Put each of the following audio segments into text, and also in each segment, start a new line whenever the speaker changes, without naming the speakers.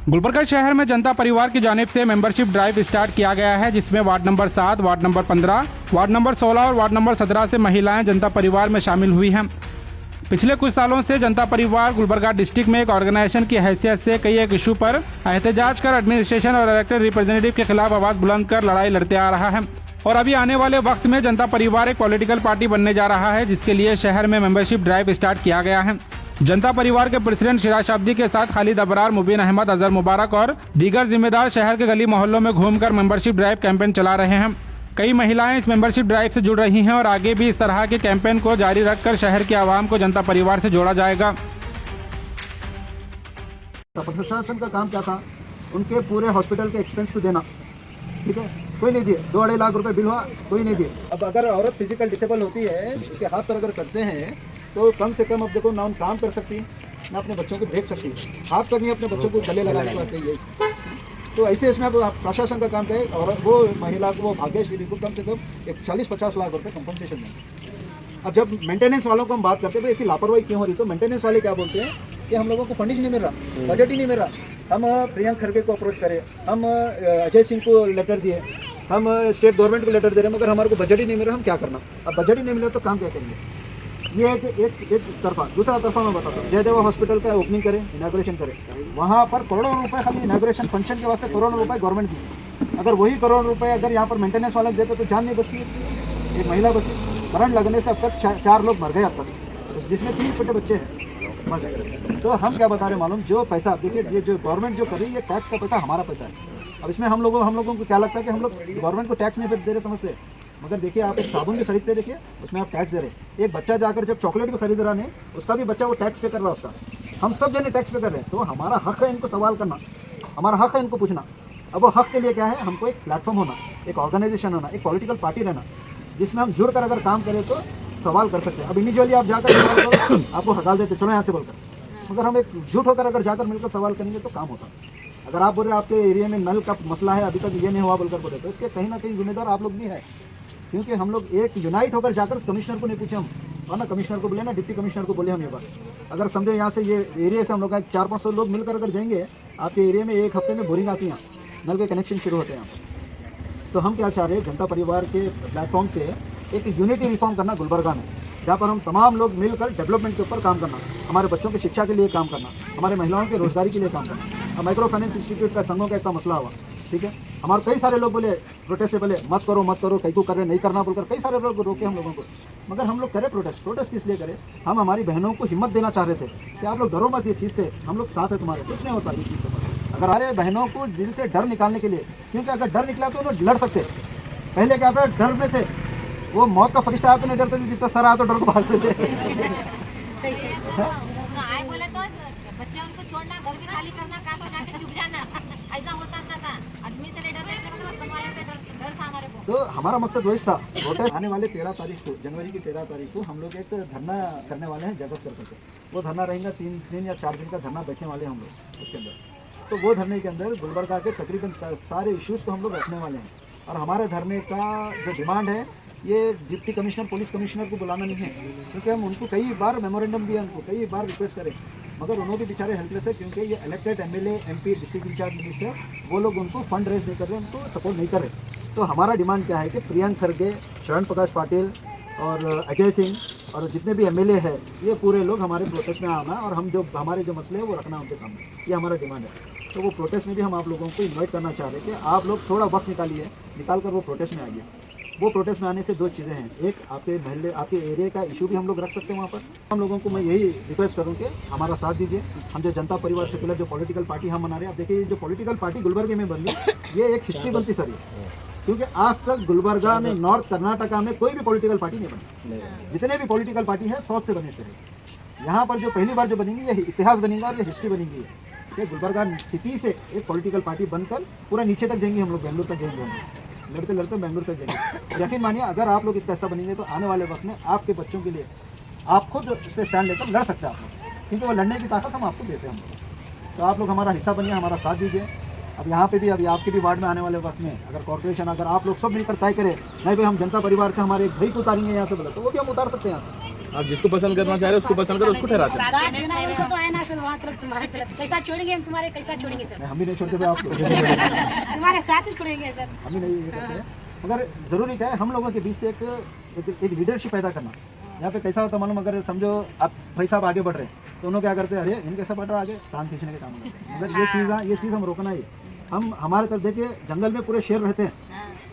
गुलबर्गा शहर में जनता परिवार की जानिब से मेंबरशिप ड्राइव स्टार्ट किया गया है, जिसमें ward number 7, ward number 15, ward number 16 और वार्ड नंबर 17 से महिलाएं जनता परिवार में शामिल हुई हैं। पिछले कुछ सालों से जनता परिवार गुलबर्गा डिस्ट्रिक्ट में एक ऑर्गेनाइजेशन की हैसियत से कई एक इशू पर एहतजाज कर एडमिनिस्ट्रेशन और इलेक्टेड रिप्रेजेंटेटिव के खिलाफ आवाज बुलंद कर लड़ाई लड़ते आ रहा है और अभी आने वाले वक्त में जनता परिवार एक पॉलिटिकल पार्टी बनने जा रहा है, जिसके लिए शहर में मेंबरशिप ड्राइव स्टार्ट किया गया है। जनता परिवार के प्रेसिडेंट शिराज शाब्दी के साथ खालिद अबरार, मुबीन अहमद, अजहर मुबारक और दीगर जिम्मेदार शहर के गली मोहल्लों में घूमकर मेंबरशिप ड्राइव कैंपेन चला रहे हैं। कई महिलाएं इस मेंबरशिप ड्राइव से जुड़ रही हैं और आगे भी इस तरह के कैंपेन को जारी रखकर शहर के आवाम को जनता परिवार से जोड़ा जाएगा।
प्रशासन का काम क्या था? उनके पूरे हॉस्पिटल के एक्सपेंस को देना, ठीक है, कोई नहीं दिए। 2-2.5 लाख रुपए बिल हुआ, कोई नहीं दिए। अब अगर औरत फिजिकल डिसेबल होती है, उसके हाथ पर अगर करते हैं तो कम से कम अब देखो ना, हम काम कर सकती है ना अपने बच्चों को देख सकती है, हाथ तक नहीं अपने बच्चों को गले लगाने को आते हैं। तो ऐसे इसमें अब प्रशासन का काम है और वो महिला को, वो भाग्यश्री को कम से कम एक 40-50 लाख रुपए कंपनसेशन देंगे। अब जब मेंटेनेंस वालों को हम बात करते हैं भाई ऐसी लापरवाही क्यों हो रही, तो मेंटेनेंस वाले क्या बोलते हैं कि हम लोगों को फंडिंग नहीं मिल रहा, बजट ही नहीं मिल रहा। हम प्रियंक खड़गे को अप्रोच करें, हम अजय सिंह को लेटर दिए, हम स्टेट गवर्नमेंट को लेटर दे रहे हैं, मगर हमारे को बजट ही नहीं मिल रहा, हम क्या करना? अब बजट ही नहीं मिला तो काम क्या करेंगे? ये एक तरफा। दूसरा तरफा मैं बताता हूँ, जयदेवा हॉस्पिटल का ओपनिंग करें, इनाग्रेशन करें, वहाँ पर करोड़ों रुपए खाली इनाग्रेशन फंक्शन के वास्ते करोड़ों रुपए गवर्नमेंट दी। अगर वही करोड़ रुपए अगर यहाँ पर मेंटेनेंस वाले देते तो जान नहीं बचती, एक महिला बची। करंट लगने से अब तक 4 लोग मर गए अब तक, जिसमें 3 छोटे बच्चे हैं मर गए। तो हम क्या बता रहे मालूम, जो पैसा देखिए, ये जो गवर्नमेंट जो कर रही है, ये टैक्स का पैसा हमारा पैसा है। अब इसमें हम लोगों को क्या लगता है कि हम लोग गवर्नमेंट को टैक्स नहीं दे रहे समझते, मगर देखिए आप एक साबुन भी खरीदते, देखिए उसमें आप टैक्स दे रहे। एक बच्चा जाकर जब चॉकलेट भी खरीद रहा नहीं, उसका भी बच्चा वो टैक्स पे कर रहा है उसका। हम सब जने टैक्स पे कर रहे हैं, तो हमारा हक है इनको सवाल करना, हमारा हक है इनको पूछना। अब वो हक के लिए क्या है, हमको एक प्लेटफॉर्म होना, एक ऑर्गेनाइजेशन होना, एक पॉलिटिकल पार्टी रहना, जिसमें हम जुड़कर अगर काम करें तो सवाल कर सकते हैं। अब इंडिविजुअली आप जाकर आपको हटाल देते चलो यहाँ से बोलकर, मगर हम एक जुट होकर अगर जाकर मिलकर सवाल करेंगे तो काम होता। अगर आप बोल रहे आपके एरिया में नल का मसला है, अभी तक ये नहीं हुआ बोलकर बोले, तो इसके कहीं ना कहीं जिम्मेदार आप लोग भी है, क्योंकि हम लोग एक यूनाइट होकर जाकर कमिश्नर को नहीं पूछे हम, और ना कमिश्नर को बोले ना डिप्टी कमिश्नर को बोले हम। ये बात अगर समझो यहाँ से ये एरिया से हम लोग 400-500 लोग मिलकर अगर जाएंगे आपके एरिया में, एक हफ्ते में बोरिंग आती है, नल के कनेक्शन शुरू होते हैं। तो हम क्या चाह रहे हैं, जनता परिवार के प्लेटफॉर्म से एक यूनिटी रिफॉर्म करना गुलबर्गा में, जहाँ पर हम तमाम लोग मिलकर डेवलपमेंट के ऊपर काम करना, हमारे बच्चों की शिक्षा के लिए काम करना, हमारे महिलाओं के रोजगारी के लिए काम करना। माइक्रो फाइनेंस इंस्टीट्यूट का संघों का एक मसला हुआ, ठीक है, हमारे कई सारे लोग बोले प्रोटेस्ट से बोले मत करो कहीं को कर रहे नहीं करना बोलकर कई सारे लोग रोके हम लोगों को, मगर हम लोग करें प्रोटेस्ट किस लिए करें? हम हमारी बहनों को हिम्मत देना चाह रहे थे कि आप लोग डरो मत, ये चीज़ से हम लोग साथ है तुम्हारे, कुछ नहीं होता इस चीज़ से। अगर हमारे बहनों को दिल से डर निकालने के लिए, क्योंकि अगर डर निकला तो उन्हें लड़ सकते। पहले क्या था, डर में थे, वो मौत का फरिश्ता आया तो नहीं डरते थे, जितना सर आया तो डर को भागते थे।
बच्चे उनको छोड़ना, घर भी खाली करना, काश में जाके चुप जाना, ऐसा होता था। आदमी से नहीं डरते थे, मतलब संभालने से डर था हमारे को।
तो हमारा मकसद वही था। प्रोटेस्ट आने वाले 13 तारीख को, जनवरी की 13 तारीख को हम लोग एक धरना करने वाले हैं जगत सर्कल पे। वो धरना रहेगा 3 दिन या 4 दिन का धरना बैठने वाले हैं हम लोग उसके अंदर। तो वो धरने के अंदर गुलबर्गा के तकरीबन सारे इश्यूज़ को हम लोग रखने वाले हैं। और हमारे धरने का जो डिमांड है, ये डिप्टी कमिश्नर, पुलिस कमिश्नर को बुलाना नहीं है, क्योंकि हम उनको कई बार मेमोरेंडम दिया, उनको कई बार रिक्वेस्ट करें, मगर उन्होंने भी बेचारे हेल्पलेस है, क्योंकि ये elected MLA, MP, district incharge minister, वो लोग उनको फंड रेज नहीं कर रहे, उनको सपोर्ट नहीं कर रहे। तो हमारा डिमांड क्या है कि प्रियंक खड़गे, शरण प्रकाश पाटिल और अजय सिंह और जितने भी एमएलए हैं, ये पूरे लोग हमारे प्रोटेस्ट में आना और हम जो हमारे जो मसले हैं वो रखना उनके सामने, ये हमारा डिमांड है। तो वो प्रोटेस्ट में भी हम आप लोगों को इन्वाइट करना चाह रहे हैं कि आप लोग थोड़ा वक्त निकाल कर वो प्रोटेस्ट में आइए। वो प्रोटेस्ट में आने से 2 चीज़ें हैं, एक आपके महल्ले, आपके एरिया का इशू भी हम लोग रख सकते हैं वहाँ पर। हम लोगों को मैं यही रिक्वेस्ट करूँ कि हमारा साथ दीजिए। हम जो जनता परिवार सेकुलर जो पॉलिटिकल पार्टी हम बना रहे हैं, आप देखिए जो पॉलिटिकल पार्टी गुलबर्गे में बन रही, ये एक हिस्ट्री बनती सर, क्योंकि आज तक गुलबर्गा में, नॉर्थ कर्नाटका में कोई भी पॉलिटिकल पार्टी नहीं बनी। जितने भी पॉलिटिकल पार्टी है साउथ से बने से, यहाँ पर जो पहली बार जो बनेंगी ये इतिहास बनेगा और ये हिस्ट्री बनेगी कि गुलबर्गा सिटी से एक पॉलिटिकल पार्टी बनकर पूरा नीचे तक जाएंगे, हम लोग बेंगलुरु तक जाएंगे, हम लड़ते लड़ते बेंगलुरु तक जाएंगे। यकीन मानिए अगर आप लोग इसका हिस्सा बनेंगे तो आने वाले वक्त में आपके बच्चों के लिए आप खुद इस पर स्टैंड लेकर लड़ सकते हैं आप लोग, क्योंकि वो लड़ने की ताकत हम आपको देते हैं। हम तो आप लोग हमारा हिस्सा बनिए, हमारा साथ दीजिए। अब यहाँ पे भी अभी आपके भी वार्ड में आने वाले वक्त में अगर कॉर्पोरेशन अगर आप लोग सब मिलकर तय करें नहीं भाई हम जनता परिवार से हमारे एक भाई को उतारेंगे यहाँ से बोला तो वो भी हम उतार सकते हैं यहाँ से।
आप जिसको पसंद करना चाह रहे हो उसको पसंद करो, उसको ठहराते हैं।
साथ देना उनको तो है ना सर, वहाँ तरफ तुम्हारे तरफ कैसा छोड़ेंगे हम तुम्हारे, कैसा छोड़ेंगे सर,
नहीं, हम भी नहीं छोड़ते भाई आप लोग
तुम्हारे साथ ही छोड़ेंगे सर।
हम भी नहीं ये करते हैं मगर ज़रूरी क्या है हम लोगों के बीच से एक लीडरशिप पैदा करना। यहाँ पे कैसा होता मालूम, अगर समझो आप भाई साहब आगे बढ़ रहे हैं तो उन्होंने क्या करते हैं, अरे इनके कैसा बढ़ रहा आगे, टांग खींचने के काम करते हैं। मगर ये चीज़ हम रोकना ही। हम हमारे तरफ देखिए जंगल में पूरे शेर रहते हैं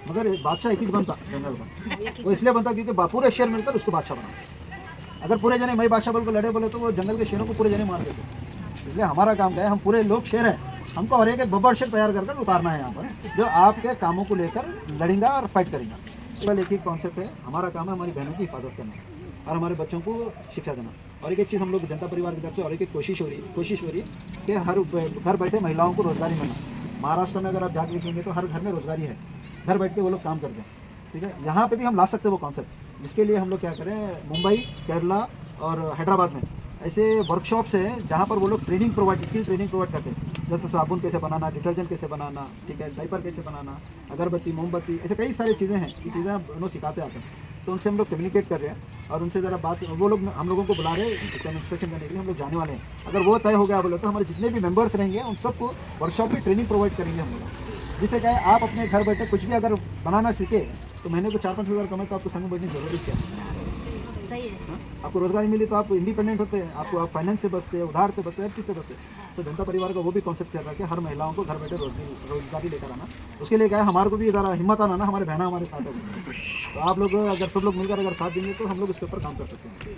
मगर बादशाह एक ही बनता जंगल का, वो इसलिए बनता क्योंकि पूरे शेर मिलकर उसको बादशाह बना। अगर पूरे जने मई बादशाह बोल को लड़े बोले तो वो जंगल के शेरों को पूरे जने मार देते। इसलिए हमारा काम क्या है, हम पूरे लोग शेर हैं, हमको हर एक बब्बर शेर तैयार कर उतारना है यहाँ पर जो आपके कामों को लेकर लड़ेगा और फाइट करेगा। केवल एक ही कॉन्सेप्ट है, हमारा काम है हमारी बहनों की हिफाजत करना और हमारे बच्चों को शिक्षा देना। और एक चीज़ हम लोग जनता परिवार की तरफ से और एक कोशिश हो रही है कि हर घर बैठे महिलाओं को रोजगारी मिलना। महाराष्ट्र में अगर आप जाके देखेंगे तो हर घर में रोजगारी है, घर बैठ के वो लोग काम करते हैं। ठीक है, यहाँ पे भी हम ला सकते हैं वो कॉन्सेप्ट, जिसके लिए हम लोग क्या करें, मुंबई, केरला और हैदराबाद में ऐसे वर्कशॉप्स हैं जहाँ पर वो लोग स्किल ट्रेनिंग प्रोवाइड करते हैं। जैसे साबुन कैसे बनाना, डिटर्जेंट कैसे बनाना, ठीक है, डाइपर कैसे बनाना, अगरबत्ती, मोमबत्ती, ऐसे कई सारी चीज़ें हैं। ये चीज़ें उन्होंने सिखाते आते हैं। तो उनसे हम लोग कम्युनिकेट कर रहे हैं और उनसे ज़रा बात, वो लोग हम लोगों को बुला रहे हैं इंस्पेक्शन करने के लिए, हम लोग जाने वाले हैं। अगर वो तय हो गया बोले तो हमारे जितने भी मेंबर्स रहेंगे उन सबको वर्कशॉप में ट्रेनिंग प्रोवाइड करेंगे हम लोग, जिससे क्या है आप अपने घर बैठे कुछ भी अगर बनाना सीखे तो महीने को 4-5 हज़ार कमाए तो आपको संग बचने की जरूरत क्या है।
सही है,
आपको रोजगारी मिली तो आप इंडिपेंडेंट होते हैं, आपको आप फाइनेंस से बचते हैं, उधार से बचते हैं, हर चीज़ से बचते हैं। तो जनता परिवार का वो भी कॉन्सेप्ट कर रहा है कि हर महिलाओं को घर बैठे रोजगारी लेकर आना। उसके लिए क्या है, हमारे को भी ज़रा हिम्मत आना ना, हमारे बहना हमारे साथ होगी। तो आप लोग अगर सब लोग मिलकर अगर साथ देंगे तो हम लोग इसके ऊपर काम कर सकते हैं।